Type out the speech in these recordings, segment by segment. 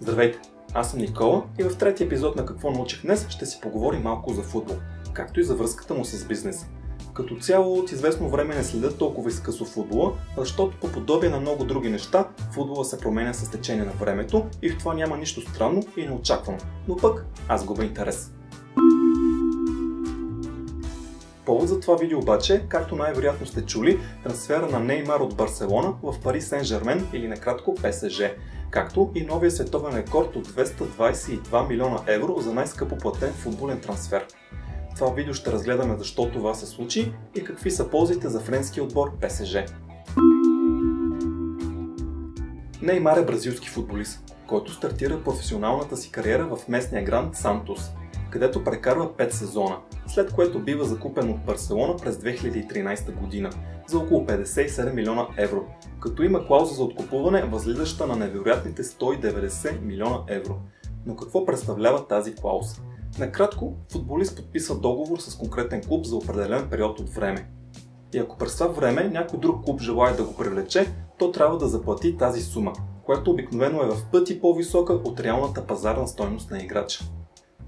Здравейте, аз съм Никола и в третия епизод на Какво научих днес ще си поговорим малко за футбол, както и за връзката му с бизнеса. Като цяло от известно време не следя толкова изкъсо футбола, защото по подобие на много други неща, футбола се променя с течение на времето и в това няма нищо странно и неочаквано, но пък аз губя интерес. Повод за това видео обаче, както най-вероятно сте чули, трансфера на Неймар от Барселона в Пари Сен-Жермен или накратко ПСЖ, както и новия световен рекорд от 222 милиона евро за най-скъпо платен футболен трансфер. В това видео ще разгледаме защо това се случи и какви са ползите за френския отбор ПСЖ. Неймар е бразилски футболист, който стартира професионалната си кариера в местния гранд Сантос, където прекарва 5 сезона, след което бива закупен от Барселона през 2013 година за около 57 милиона евро, като има клауза за откупуване, възлизаща на невероятните 190 милиона евро. Но какво представлява тази клауза? Накратко, футболист подписва договор с конкретен клуб за определен период от време. И ако през това време някой друг клуб желае да го привлече, то трябва да заплати тази сума, която обикновено е в пъти по-висока от реалната пазарна стойност на играча.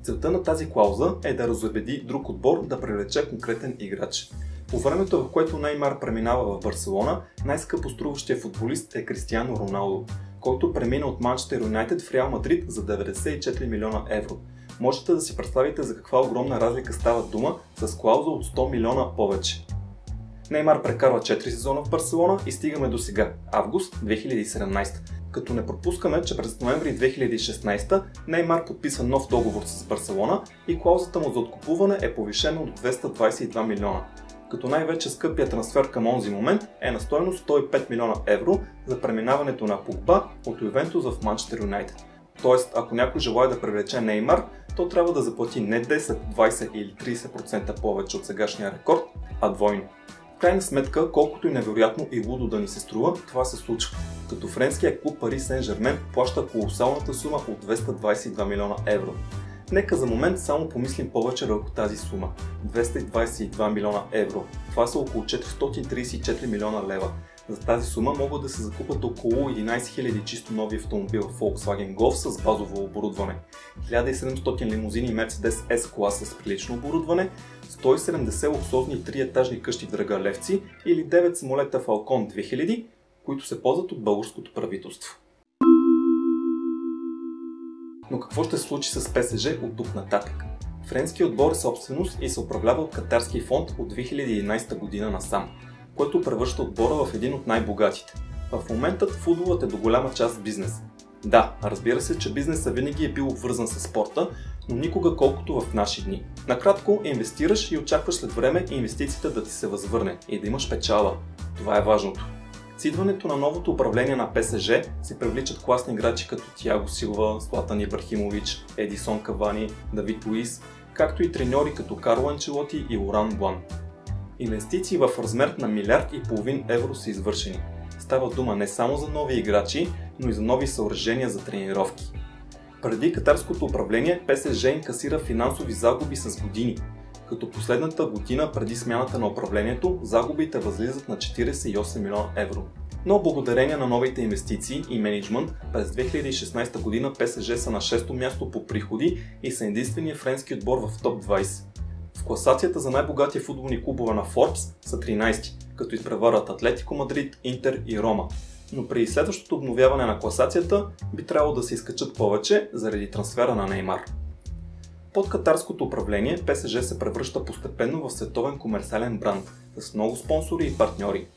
Целта на тази клауза е да разубеди друг отбор да привлече конкретен играч. По времето, в което Неймар преминава в Барселона, най-скъпо струващия футболист е Кристиано Роналдо, който премина от Манчестър Юнайтед в Реал Мадрид за 94 милиона евро. Можете да си представите за каква огромна разлика става дума с клауза от 100 милиона повече. Неймар прекарва 4 сезона в Барселона и стигаме до сега, август 2017. Като не пропускаме, че през ноември 2016 Неймар подписва нов договор с Барселона и клаузата му за откупуване е повишена от 222 милиона. Като най-вече скъпия трансфер към онзи момент е на стойност 105 милиона евро за преминаването на Погба от Ювентус в Манчестър Юнайтед. Тоест, ако някой желае да привлече Неймар, то трябва да заплати не 10, 20 или 30% повече от сегашния рекорд, а двойно. В крайна сметка, колкото и невероятно и лудо да ни се струва, това се случва, като френския клуб Пари Сен-Жермен плаща колосалната сума от 222 милиона евро. Нека за момент само помислим повече върху тази сума. 222 милиона евро. Това са около 434 милиона лева. За тази сума могат да се закупат около 11 000 чисто нови автомобила Volkswagen Golf с базово оборудване, 1700 лимузини Mercedes S-класа с прилично оборудване, 170 луксозни 3-етажни къщи в Драгалевци или 9 самолета Falcon 2000, които се ползват от българското правителство. Но какво ще се случи с ПСЖ от тук нататък? Френският отбор е собственост и се управлява от катарски фонд от 2011 година насам, което превръща отбора в един от най-богатите. В момента футболът е до голяма част бизнес. Да, разбира се, че бизнесът винаги е бил обвързан с спорта, но никога колкото в наши дни. Накратко, инвестираш и очакваш след време инвестицията да ти се възвърне и да имаш печала. Това е важното. С идването на новото управление на ПСЖ се привличат класни играчи като Тиаго Силва, Златан Ибрахимович, Едисон Кавани, Давид Луис, както и треньори като Карло Анчелоти и Лоран Блан. Инвестиции в размер на 1,5 милиарда евро са извършени. Става дума не само за нови играчи, но и за нови съоръжения за тренировки. Преди катарското управление ПСЖ инкасира финансови загуби с години, като последната година преди смяната на управлението загубите възлизат на 48 милиона евро. Но благодарение на новите инвестиции и мениджмънт през 2016 година ПСЖ са на 6-то място по приходи и са единствения френски отбор в топ 20. В класацията за най-богати футболни клубове на Forbes са 13, като изпреварват Атлетико Мадрид, Интер и Рома. Но при следващото обновяване на класацията би трябвало да се изкачат повече заради трансфера на Неймар. Под катарското управление ПСЖ се превръща постепенно в световен комерциален бранд с много спонсори и партньори.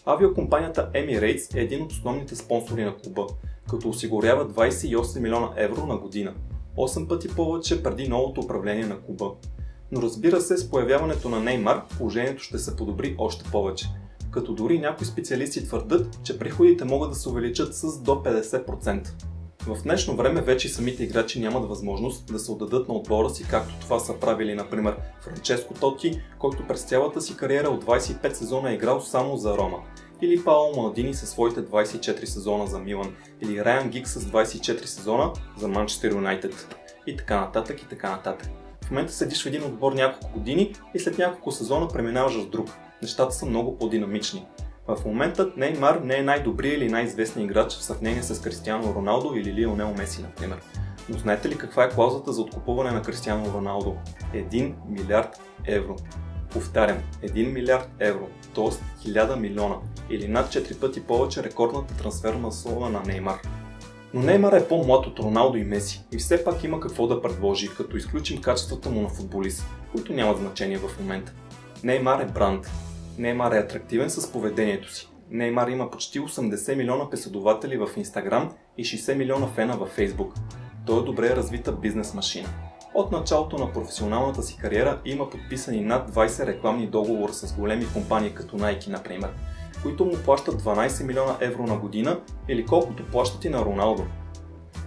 Авиокомпанията Emirates е един от основните спонсори на клуба, като осигурява 28 милиона евро на година, 8 пъти повече преди новото управление на клуба. Но разбира се, с появяването на Неймар положението ще се подобри още повече, като дори някои специалисти твърдят, че приходите могат да се увеличат с до 50%. В днешно време вече самите играчи нямат възможност да се отдадат на отбора си, както това са правили например Франческо Тоти, който през цялата си кариера от 25 сезона е играл само за Рома, или Паоло Малдини със своите 24 сезона за Милан, или Райан Гигс с 24 сезона за Манчестър Юнайтед и така нататък и така нататък. В момента седиш в един отбор няколко години и след няколко сезона преминаваш в друг. Нещата са много по-динамични. В момента Неймар не е най-добрият или най-известният играч в сравнение с Кристиано Роналдо или Лионел Меси, например. Но знаете ли каква е клаузата за откупуване на Кристиано Роналдо? 1 милиард евро. Повтарям, 1 милиард евро, т.е. 1000 милиона или над 4 пъти повече рекордната трансферна сума на Неймар. Но Неймар е по-млад от Роналдо и Меси и все пак има какво да предложи, като изключим качествата му на футболист, които нямат значение в момента. Неймар е бранд. Неймар е атрактивен с поведението си. Неймар има почти 80 милиона последователи в Instagram и 60 милиона фена във Facebook. Той е добре развита бизнес машина. От началото на професионалната си кариера има подписани над 20 рекламни договора с големи компании като Nike, например, които му плащат 12 милиона евро на година или колкото плащат и на Роналдо.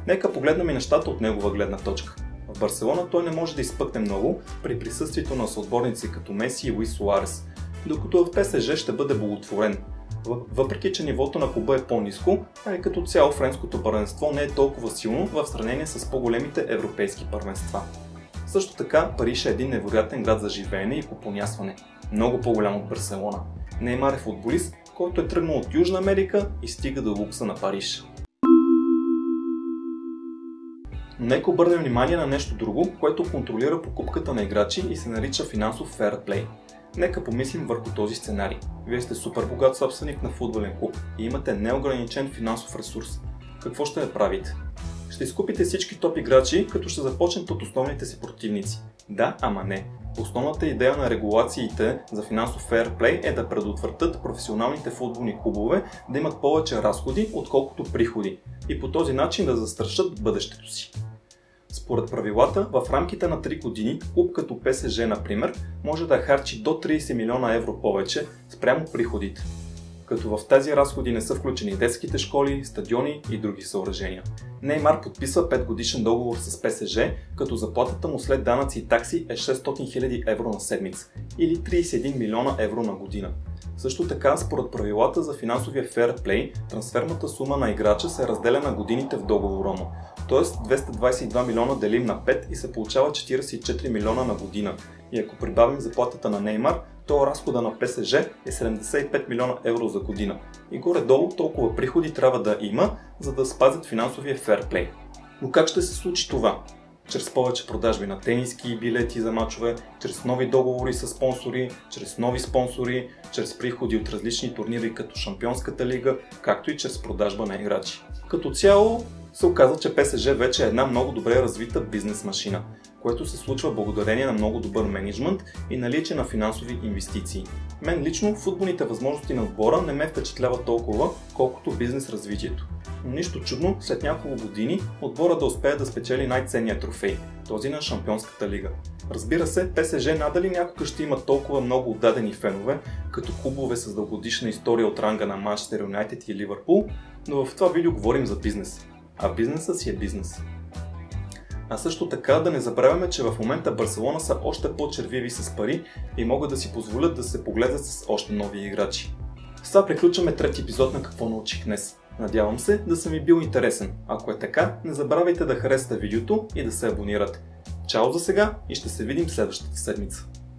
Нека погледнем и нещата от негова гледна точка. В Барселона той не може да изпъкне много при присъствието на съотборници като Меси и Луис Суарес, докато в ПСЖ ще бъде благотворен. Въпреки че нивото на клуба е по-ниско, а и като цяло френското първенство не е толкова силно в сравнение с по-големите европейски първенства. Също така Париж е един невероятен град за живеене и купонясване, много по-голям от Барселона. Неймар е футболист, който е тръгнал от Южна Америка и стига до лукса на Париж. Но нека обърнем внимание на нещо друго, което контролира покупката на играчи и се нарича финансов фейрплей. Нека помислим върху този сценарий. Вие сте супер богат собственик на футболен клуб и имате неограничен финансов ресурс. Какво ще направите? Ще изкупите всички топ играчи, като ще започнете от основните си противници. Да, ама не. Основната идея на регулациите за финансов фейрплей е да предотвратят професионалните футболни клубове да имат повече разходи, отколкото приходи и по този начин да застрашат бъдещето си. Според правилата, в рамките на 3 години клуб като ПСЖ, например, може да харчи до 30 милиона евро повече спрямо приходите, като в тези разходи не са включени детските школи, стадиони и други съоръжения. Неймар подписва 5 годишен договор с ПСЖ, като заплатата му след данъци и такси е 600 000 евро на седмица или 31 милиона евро на година. Също така, според правилата за финансовия фейрплей, трансферната сума на играча се разделя на годините в договора му, т.е. 222 милиона делим на 5 и се получава 44 милиона на година. И ако прибавим заплатата на Неймар, то разхода на ПСЖ е 75 милиона евро за година. И горе-долу толкова приходи трябва да има, за да спазят финансовия фейрплей. Но как ще се случи това? Чрез повече продажби на тениски и билети за мачове, чрез нови договори с спонсори, чрез нови спонсори, чрез приходи от различни турнири като Шампионската лига, както и чрез продажба на играчи. Като цяло се оказа, че ПСЖ вече е една много добре развита бизнес машина, което се случва благодарение на много добър мениджмънт и наличие на финансови инвестиции. Мен лично футболните възможности на отбора не ме впечатляват толкова, колкото бизнес развитието. Но нищо чудно, след няколко години отбора да успее да спечели най-ценния трофей, този на Шампионската лига. Разбира се, ПСЖ надали някога ще има толкова много отдадени фенове, като клубове с дългогодишна история от ранга на Манчестър Юнайтед и Ливърпул, но в това видео говорим за бизнес. А бизнесът си е бизнес. А също така да не забравяме, че в момента Барселона са още по-червиви с пари и могат да си позволят да се погледат с още нови играчи. С това приключваме трети епизод на Какво научих днес. Надявам се да съм ви бил интересен. Ако е така, не забравяйте да харесате видеото и да се абонирате. Чао за сега и ще се видим следващата седмица.